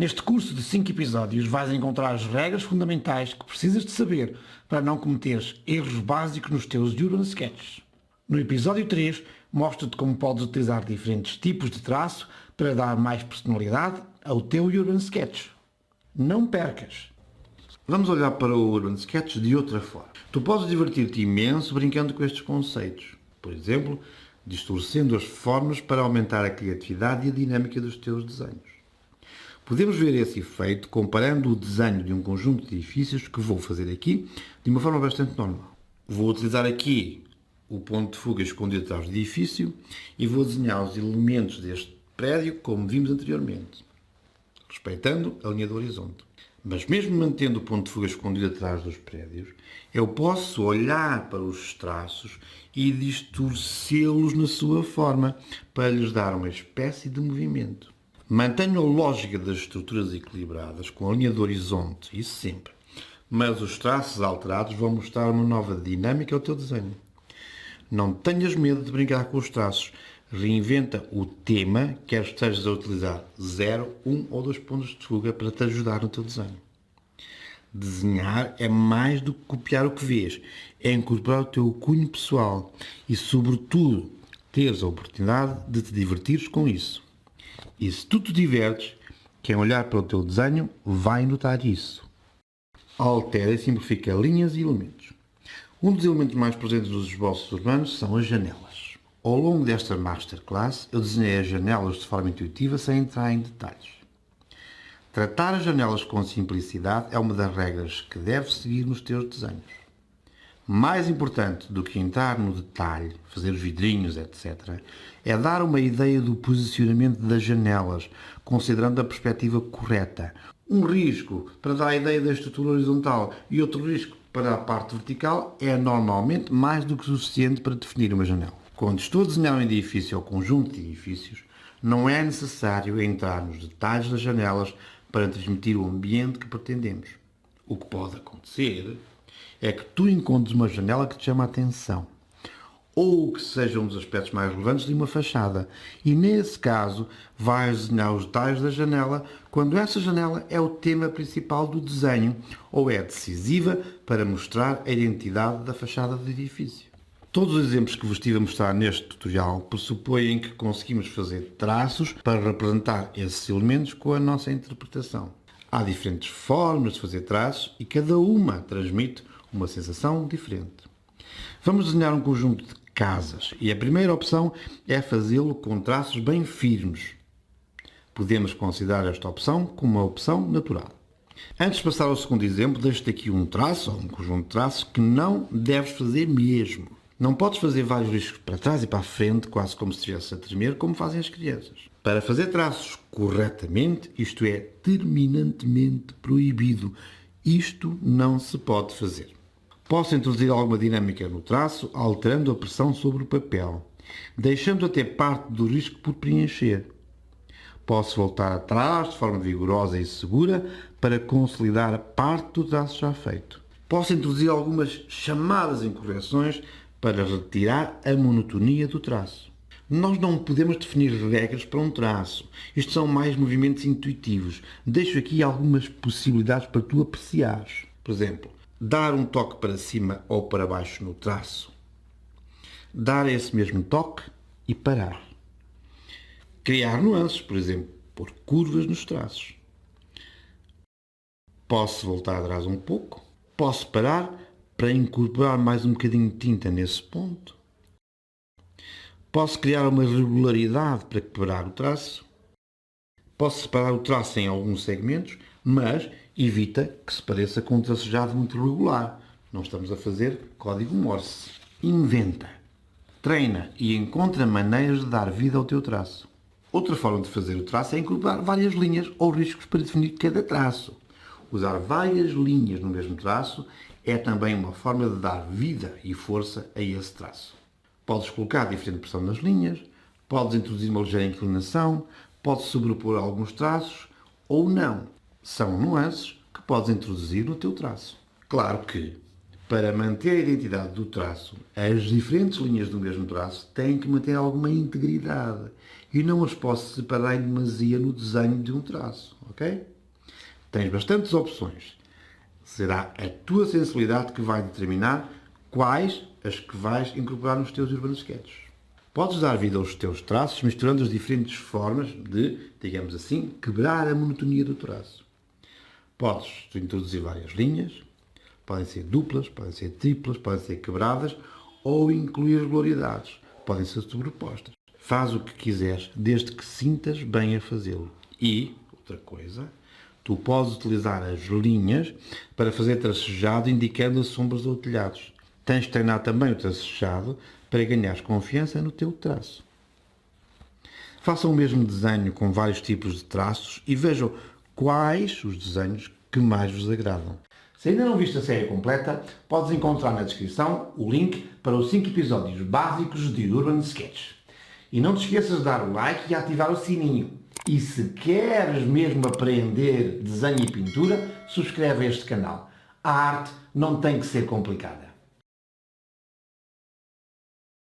Neste curso de 5 episódios vais encontrar as regras fundamentais que precisas de saber para não cometeres erros básicos nos teus Urban Sketches. No episódio 3, mostro-te como podes utilizar diferentes tipos de traço para dar mais personalidade ao teu Urban Sketch. Não percas! Vamos olhar para o Urban Sketch de outra forma. Tu podes divertir-te imenso brincando com estes conceitos. Por exemplo, distorcendo as formas para aumentar a criatividade e a dinâmica dos teus desenhos. Podemos ver esse efeito comparando o desenho de um conjunto de edifícios que vou fazer aqui de uma forma bastante normal. Vou utilizar aqui o ponto de fuga escondido atrás do edifício e vou desenhar os elementos deste prédio como vimos anteriormente, respeitando a linha do horizonte. Mas mesmo mantendo o ponto de fuga escondido atrás dos prédios, eu posso olhar para os traços e distorcê-los na sua forma para lhes dar uma espécie de movimento. Mantenho a lógica das estruturas equilibradas com a linha do horizonte, isso sempre. Mas os traços alterados vão mostrar uma nova dinâmica ao teu desenho. Não tenhas medo de brincar com os traços. Reinventa o tema, quer estejas a utilizar 0, 1 ou 2 pontos de fuga para te ajudar no teu desenho. Desenhar é mais do que copiar o que vês, é incorporar o teu cunho pessoal e, sobretudo, teres a oportunidade de te divertires com isso. E se tu te divertes, quem olhar para o teu desenho vai notar isso. Altera e simplifica linhas e elementos. Um dos elementos mais presentes nos esboços urbanos são as janelas. Ao longo desta Masterclass, eu desenhei as janelas de forma intuitiva sem entrar em detalhes. Tratar as janelas com simplicidade é uma das regras que deves seguir nos teus desenhos. Mais importante do que entrar no detalhe, fazer os vidrinhos, etc., é dar uma ideia do posicionamento das janelas, considerando a perspectiva correta. Um risco para dar a ideia da estrutura horizontal e outro risco para a parte vertical é normalmente mais do que suficiente para definir uma janela. Quando estou a desenhar um edifício ou conjunto de edifícios, não é necessário entrar nos detalhes das janelas para transmitir o ambiente que pretendemos. O que pode acontecer é que tu encontres uma janela que te chama a atenção, ou que seja um dos aspectos mais relevantes de uma fachada, e nesse caso vais desenhar os detalhes da janela quando essa janela é o tema principal do desenho ou é decisiva para mostrar a identidade da fachada do edifício. Todos os exemplos que vos estive a mostrar neste tutorial pressupõem que conseguimos fazer traços para representar esses elementos com a nossa interpretação. Há diferentes formas de fazer traços e cada uma transmite uma sensação diferente. Vamos desenhar um conjunto de casas e a primeira opção é fazê-lo com traços bem firmes. Podemos considerar esta opção como uma opção natural. Antes de passar ao segundo exemplo, deixo-te aqui um traço ou um conjunto de traços que não deves fazer mesmo. Não podes fazer vários riscos para trás e para a frente, quase como se estivesse a tremer, como fazem as crianças. Para fazer traços corretamente, isto é terminantemente proibido. Isto não se pode fazer. Posso introduzir alguma dinâmica no traço, alterando a pressão sobre o papel, deixando até parte do risco por preencher. Posso voltar atrás de forma vigorosa e segura para consolidar parte do traço já feito. Posso introduzir algumas chamadas incorreções para retirar a monotonia do traço. Nós não podemos definir regras para um traço. Isto são mais movimentos intuitivos. Deixo aqui algumas possibilidades para tu apreciares. Por exemplo, dar um toque para cima ou para baixo no traço. Dar esse mesmo toque e parar. Criar nuances, por exemplo, pôr curvas nos traços. Posso voltar atrás um pouco. Posso parar para incorporar mais um bocadinho de tinta nesse ponto. Posso criar uma regularidade para quebrar o traço. Posso separar o traço em alguns segmentos, mas evita que se pareça com um tracejado muito regular. Não estamos a fazer código Morse. Inventa, treina e encontra maneiras de dar vida ao teu traço. Outra forma de fazer o traço é incorporar várias linhas ou riscos para definir cada traço. Usar várias linhas no mesmo traço é também uma forma de dar vida e força a esse traço. Podes colocar diferente pressão nas linhas, podes introduzir uma ligeira inclinação, podes sobrepor alguns traços ou não. São nuances que podes introduzir no teu traço. Claro que, para manter a identidade do traço, as diferentes linhas do mesmo traço têm que manter alguma integridade. e não as posso separar em demasia no desenho de um traço, ok? Tens bastantes opções. Será a tua sensibilidade que vai determinar quais as que vais incorporar nos teus urban sketches. Podes dar vida aos teus traços misturando as diferentes formas de, digamos assim, quebrar a monotonia do traço. Podes introduzir várias linhas, podem ser duplas, podem ser triplas, podem ser quebradas ou incluir regularidades, podem ser sobrepostas. Faz o que quiseres, desde que sintas bem a fazê-lo. E, outra coisa, tu podes utilizar as linhas para fazer tracejado indicando as sombras ou telhados. Tens de treinar também o tracejado para ganhares confiança no teu traço. Façam o mesmo desenho com vários tipos de traços e vejam quais os desenhos que mais vos agradam. Se ainda não viste a série completa, podes encontrar na descrição o link para os 5 episódios básicos de Urban Sketch. E não te esqueças de dar o like e ativar o sininho. E se queres mesmo aprender desenho e pintura, subscreve a este canal. A arte não tem que ser complicada.